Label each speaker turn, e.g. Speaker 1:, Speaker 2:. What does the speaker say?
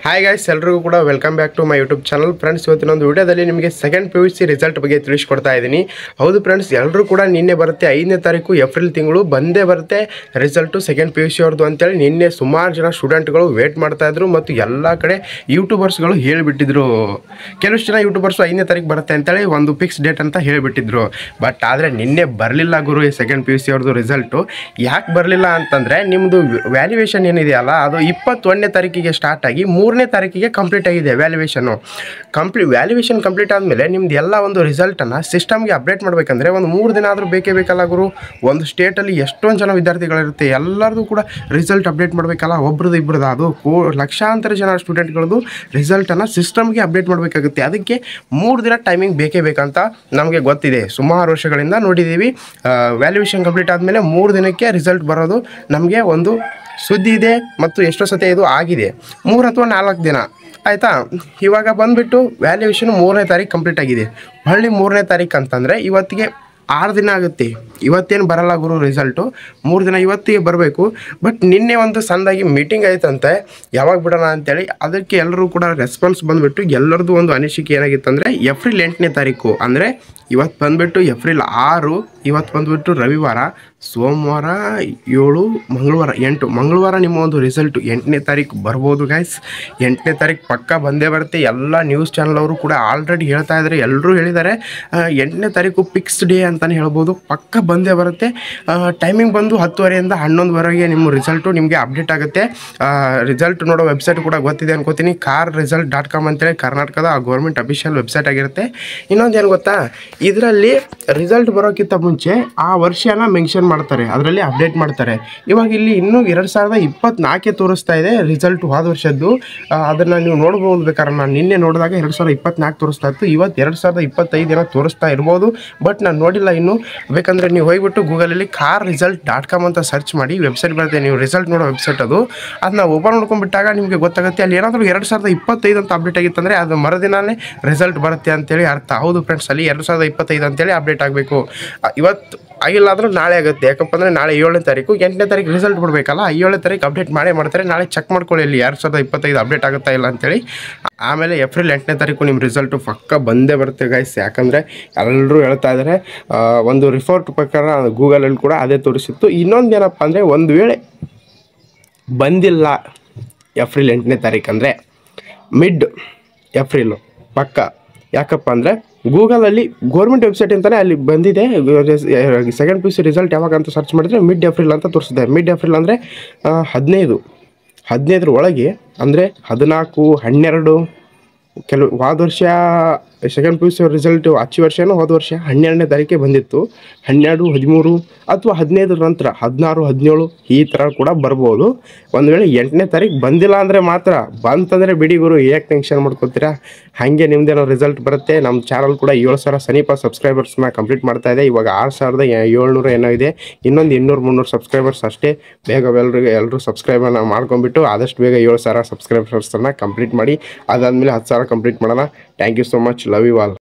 Speaker 1: Hi guys, ಎಲ್ಲರಿಗೂ ಕೂಡ welcome back to my YouTube channel. Friends, ಇವತ್ತಿನ ಒಂದು ವಿಡಿಯೋದಲ್ಲಿ ನಿಮಗೆ ಸೆಕೆಂಡ್ PUC ರಿಸಲ್ಟ್ ಬಗ್ಗೆ ತಿಳಿಸ್ಕೊಡ್ತಾ ಇದ್ದೀನಿ. ಹೌದು ಫ್ರೆಂಡ್ಸ್, ಎಲ್ಲರೂ ಕೂಡ ನಿನ್ನೆ ಬರುತ್ತೆ 5ನೇ ತಾರೀಕು ಏಪ್ರಿಲ್ ತಿಂಗಳು ಬಂದೇ ಬರುತ್ತೆ ರಿಸಲ್ಟು ಸೆಕೆಂಡ್ PUC ಅವ್ರದ್ದು ಅಂತೇಳಿ ನಿನ್ನೆ ಸುಮಾರು ಜನ ಸ್ಟೂಡೆಂಟ್ಗಳು ವೇಟ್ ಮಾಡ್ತಾ ಇದ್ರು ಮತ್ತು ಎಲ್ಲ ಕಡೆ ಯೂಟ್ಯೂಬರ್ಸ್ಗಳು ಹೇಳಿಬಿಟ್ಟಿದ್ರು. ಕೆಲವಷ್ಟು ಜನ ಯೂಟ್ಯೂಬರ್ಸು 5ನೇ ತಾರೀಕು ಬರುತ್ತೆ ಅಂತೇಳಿ ಒಂದು ಫಿಕ್ಸ್ ಡೇಟ್ ಅಂತ ಹೇಳಿಬಿಟ್ಟಿದ್ರು. ಬಟ್ ಆದರೆ ನಿನ್ನೆ ಬರಲಿಲ್ಲ ಗುರು ಈ ಸೆಕೆಂಡ್ PUC ಅವ್ರದ್ದು ರಿಸಲ್ಟು. ಯಾಕೆ ಬರಲಿಲ್ಲ ಅಂತಂದರೆ ನಿಮ್ಮದು ವ್ಯಾಲ್ಯೂಯೇಷನ್ ಏನಿದೆಯಲ್ಲ ಅದು 21ನೇ ತಾರೀಕಿಗೆ ಸ್ಟಾರ್ಟ್ ಆಗಿ 3ನೇ ತಾರೀಕಿಗೆ ಕಂಪ್ಲೀಟ್ ಆಗಿದೆ ವ್ಯಾಲ್ಯೂಯೇಷನ್ ಕಂಪ್ಲೀಟ್ ಆದಮೇಲೆ ನಿಮ್ದು ಎಲ್ಲ ಒಂದು ರಿಸಲ್ಟನ್ನು ಸಿಸ್ಟಮ್ಗೆ ಅಪ್ಡೇಟ್ ಮಾಡಬೇಕಂದ್ರೆ ಒಂದು 3 ದಿನ ಆದರೂ ಬೇಕೇ ಬೇಕಲ್ಲ ಗುರು. ಒಂದು ಸ್ಟೇಟಲ್ಲಿ ಎಷ್ಟೊಂದು ಜನ ವಿದ್ಯಾರ್ಥಿಗಳಿರುತ್ತೆ, ಎಲ್ಲರದು ಕೂಡ ರಿಸಲ್ಟ್ ಅಪ್ಡೇಟ್ ಮಾಡಬೇಕಲ್ಲ, ಒಬ್ರದ್ದು ಇಬ್ಬರದ್ದು ಅದು ಲಕ್ಷಾಂತರ ಜನ ಸ್ಟೂಡೆಂಟ್ಗಳದ್ದು ರಿಸಲ್ಟನ್ನು ಸಿಸ್ಟಮ್ಗೆ ಅಪ್ಡೇಟ್ ಮಾಡಬೇಕಾಗುತ್ತೆ. ಅದಕ್ಕೆ 3 ದಿನ ಟೈಮಿಂಗ್ ಬೇಕೇ ಬೇಕಂತ ನಮಗೆ ಗೊತ್ತಿದೆ, ಸುಮಾರು ವರ್ಷಗಳಿಂದ ನೋಡಿದ್ದೀವಿ. ವ್ಯಾಲ್ಯೂಯೇಷನ್ ಕಂಪ್ಲೀಟ್ ಆದಮೇಲೆ 3 ದಿನಕ್ಕೆ ರಿಸಲ್ಟ್ ಬರೋದು ನಮಗೆ ಒಂದು ಸುದ್ದಿ ಇದೆ ಮತ್ತು ಎಷ್ಟೋ ಸತಿ ಇದು ಆಗಿದೆ. 3 ಅಥವಾ 4 ದಿನ ಆಯಿತಾ. ಇವಾಗ ಬಂದುಬಿಟ್ಟು ವ್ಯಾಲ್ಯೂಯೇಷನ್ 3ನೇ ತಾರೀಕು ಕಂಪ್ಲೀಟ್ ಆಗಿದೆ. ಹೊಳ್ಳಿ 3ನೇ ತಾರೀಕು ಅಂತಂದರೆ ಇವತ್ತಿಗೆ 6 ದಿನ ಆಗುತ್ತೆ. ಇವತ್ತೇನು ಬರಲ್ಲ ಗುರು ರಿಸಲ್ಟು, 3 ದಿನ ಇವತ್ತಿಗೆ ಬರಬೇಕು. ಬಟ್ ನಿನ್ನೆ ಒಂದು ಸಣ್ಣದಾಗಿ ಮೀಟಿಂಗ್ ಆಯ್ತಂತೆ ಯಾವಾಗ ಬಿಡೋಣ ಅಂತೇಳಿ. ಅದಕ್ಕೆ ಎಲ್ಲರೂ ಕೂಡ ರೆಸ್ಪಾನ್ಸ್ ಬಂದುಬಿಟ್ಟು ಎಲ್ಲರದ್ದು ಒಂದು ಅನಿಸಿಕೆ ಏನಾಗಿತ್ತು ಅಂದರೆ ಏಪ್ರಿಲ್ 8ನೇ ತಾರೀಕು ಅಂದರೆ ಇವತ್ತು ಬಂದುಬಿಟ್ಟು ಏಪ್ರಿಲ್ 6, ಇವತ್ತು ಬಂದುಬಿಟ್ಟು ರವಿವಾರ, ಸೋಮವಾರ 7, ಮಂಗಳವಾರ 8, ಮಂಗಳವಾರ ನಿಮ್ಮ ಒಂದು ರಿಸಲ್ಟು 8ನೇ ತಾರೀಕು ಬರ್ಬೋದು ಗೈಸ್. 8ನೇ ತಾರೀಕು ಪಕ್ಕ ಬಂದೇ ಬರುತ್ತೆ. ಎಲ್ಲ ನ್ಯೂಸ್ ಚಾನಲ್ ಅವರು ಕೂಡ ಆಲ್ರೆಡಿ ಹೇಳ್ತಾ ಇದ್ದಾರೆ, ಎಲ್ಲರೂ ಹೇಳಿದ್ದಾರೆ 8ನೇ ತಾರೀಕು ಫಿಕ್ಸ್ ಡೇ ಅಂತಲೇ ಹೇಳ್ಬೋದು. ಪಕ್ಕ ಬಂದೇ ಬರುತ್ತೆ. ಟೈಮಿಂಗ್ ಬಂದು 10:30ಯಿಂದ 11:00ವರೆಗೆ ನಿಮ್ಮ ರಿಸಲ್ಟು ನಿಮಗೆ ಅಪ್ಡೇಟ್ ಆಗುತ್ತೆ. ರಿಸಲ್ಟ್ ನೋಡೋ ವೆಬ್ಸೈಟ್ ಕೂಡ ಗೊತ್ತಿದೆ ಅನ್ಕೋತೀನಿ, carresult.com ಅಂತೇಳಿ ಕರ್ನಾಟಕದ ಗೌರ್ಮೆಂಟ್ ಅಫಿಷಿಯಲ್ ವೆಬ್ಸೈಟ್ ಆಗಿರುತ್ತೆ. ಇನ್ನೊಂದು ಏನು ಗೊತ್ತಾ, ಇದರಲ್ಲಿ ರಿಸಲ್ಟ್ ಬರೋಕ್ಕಿಂತ ಮುಂಚೆ ಆ ವರ್ಷನ ಮೆನ್ಷನ್ ಮಾಡ್ತಾರೆ, ಅದರಲ್ಲಿ ಅಪ್ಡೇಟ್ ಮಾಡ್ತಾರೆ. ಇವಾಗ ಇಲ್ಲಿ ಇನ್ನೂ 2024 ತೋರಿಸ್ತಾ ಇದೆ ರಿಸಲ್ಟ್ ಹೋದ ವರ್ಷದ್ದು. ಅದನ್ನು ನೀವು ನೋಡ್ಬೋದು. ಬೇಕಾದ್ರೆ ನಾನು ನಿನ್ನೆ ನೋಡಿದಾಗ 2024 ತೋರಿಸ್ತಾ ಇತ್ತು, ಇವತ್ತು 2025 ಏನೋ ತೋರಿಸ್ತಾ ಇರ್ಬೋದು. ಬಟ್ ನಾನು ನೋಡಿಲ್ಲ ಇನ್ನೂ. ಬೇಕಂದರೆ ನೀವು ಹೋಗ್ಬಿಟ್ಟು ಗೂಗಲಲ್ಲಿ carresult.com ಅಂತ ಸರ್ಚ್ ಮಾಡಿ, ವೆಬ್ಸೈಟ್ ಬರುತ್ತೆ, ನೀವು ರಿಸಲ್ಟ್ ನೋಡೋ ವೆಬ್ಸೈಟ್ ಅದು. ಅದನ್ನ ಓಪನ್ ಮಾಡ್ಕೊಂಡ್ಬಿಟ್ಟಾಗ ನಿಮಗೆ ಗೊತ್ತಾಗುತ್ತೆ. ಅಲ್ಲಿ ಏನಾದರೂ 2025 ಅಂತ ಅಪ್ಡೇಟ್ ಆಗಿತ್ತಂದರೆ ಅದು ಮರುದಿನಾನೇ ರಿಸಲ್ಟ್ ಬರುತ್ತೆ ಅಂತೇಳಿ ಅರ್ಥ. ಹೌದು ಫ್ರೆಂಡ್ಸ್, ಅಲ್ಲಿ 2025 ಅಂತೇಳಿ ಅಪ್ಡೇಟ್ ಆಗಬೇಕು. ಇವತ್ತು ಆಗಿಲ್ಲ ಆದರೂ ನಾಳೆ ಆಗುತ್ತೆ. ಯಾಕಪ್ಪ ಅಂದರೆ ನಾಳೆ 7ನೇ ತಾರೀಕು, 8ನೇ ತಾರೀಕು ರಿಸಲ್ಟ್ ಬಿಡಬೇಕಲ್ಲ, 7ನೇ ತಾರೀಕು ಅಪ್ಡೇಟ್ ಮಾಡ್ತಾರೆ. ನಾಳೆ ಚೆಕ್ ಮಾಡ್ಕೊಳ್ಳಿ ಇಲ್ಲಿ 2025 ಅಪ್ಡೇಟ್ ಆಗುತ್ತಾ ಇಲ್ಲ ಅಂತೇಳಿ. ಆಮೇಲೆ ಏಪ್ರಿಲ್ 8ನೇ ತಾರೀಕು ನಿಮ್ಮ ರಿಸಲ್ಟು ಪಕ್ಕ ಬಂದೇ ಬರುತ್ತೆ ಗೈಸ್. ಯಾಕಂದರೆ ಎಲ್ಲರೂ ಹೇಳ್ತಾ ಇದ್ದಾರೆ. ಒಂದು ರಿಪೋರ್ಟ್ ಪ್ರಕಾರ ಗೂಗಲಲ್ಲಿ ಕೂಡ ಅದೇ ತೋರಿಸಿತ್ತು. ಇನ್ನೊಂದು ಏನಪ್ಪ ಅಂದರೆ, ಒಂದು ವೇಳೆ ಬಂದಿಲ್ಲ ಏಪ್ರಿಲ್ 8ನೇ ತಾರೀಕು ಅಂದರೆ ಮಿಡ್ ಏಪ್ರಿಲು ಪಕ್ಕ. ಯಾಕಪ್ಪ ಅಂದರೆ ಗೂಗಲಲ್ಲಿ ಗೌರ್ಮೆಂಟ್ ವೆಬ್ಸೈಟ್ ಅಂತಲೇ ಅಲ್ಲಿ ಬಂದಿದೆ. ಸೆಕೆಂಡ್ PUC ರಿಸಲ್ಟ್ ಯಾವಾಗ ಅಂತ ಸರ್ಚ್ ಮಾಡಿದರೆ ಮಿಡ್ ಏಪ್ರಿಲ್ ಅಂತ ತೋರಿಸಿದೆ. ಮಿಡ್ ಏಪ್ರಿಲ್ ಅಂದರೆ 15 ಒಳಗೆ ಅಂದರೆ 14, 12 ಹೋದ ವರ್ಷ ಸೆಕೆಂಡ್ PUC ರಿಸಲ್ಟು ಆಚೆ ವರ್ಷನೂ ಹೋದ ವರ್ಷ 12ನೇ ತಾರೀಕಿಗೆ ಬಂದಿತ್ತು. 12, 13 ಅಥವಾ 15 ನಂತರ 16, 17 ಈ ಥರ ಕೂಡ ಬರ್ಬೋದು. ಒಂದು ವೇಳೆ 8ನೇ ತಾರೀಕು ಬಂದಿಲ್ಲ ಅಂದರೆ ಮಾತ್ರ, ಬಂತಂದರೆ ಬಿಡಿ ಗುರು, ಏಕೆ ಟೆನ್ಷನ್ ಮಾಡ್ಕೊತೀರಾ. ಹಾಗೆ ನಿಮ್ಮದೇನೋ ರಿಸಲ್ಟ್ ಬರುತ್ತೆ. ನಮ್ಮ ಚಾನಲ್ ಕೂಡ 7,000 ಸಮೀಪ ಸಬ್ಸ್ಕ್ರೈಬರ್ಸ್ನ ಕಂಪ್ಲೀಟ್ ಮಾಡ್ತಾ ಇದೆ. ಇವಾಗ 6,700 ಏನೋ ಇದೆ. ಇನ್ನೊಂದು 200-300 ಸಬ್ಸ್ಕ್ರೈಬರ್ಸ್ ಅಷ್ಟೇ. ಬೇಗ ಎಲ್ಲರೂ ಸಬ್ಸ್ಕ್ರೈಬರ್ನ ಮಾಡ್ಕೊಂಬಿಟ್ಟು ಆದಷ್ಟು ಬೇಗ 7,000 ಸಬ್ಸ್ಕ್ರೈಬರ್ಸನ್ನು ಕಂಪ್ಲೀಟ್ ಮಾಡಿ. ಅದಾದಮೇಲೆ 10,000 ಕಂಪ್ಲೀಟ್ ಮಾಡೋಣ. Thank you so much. Love you all.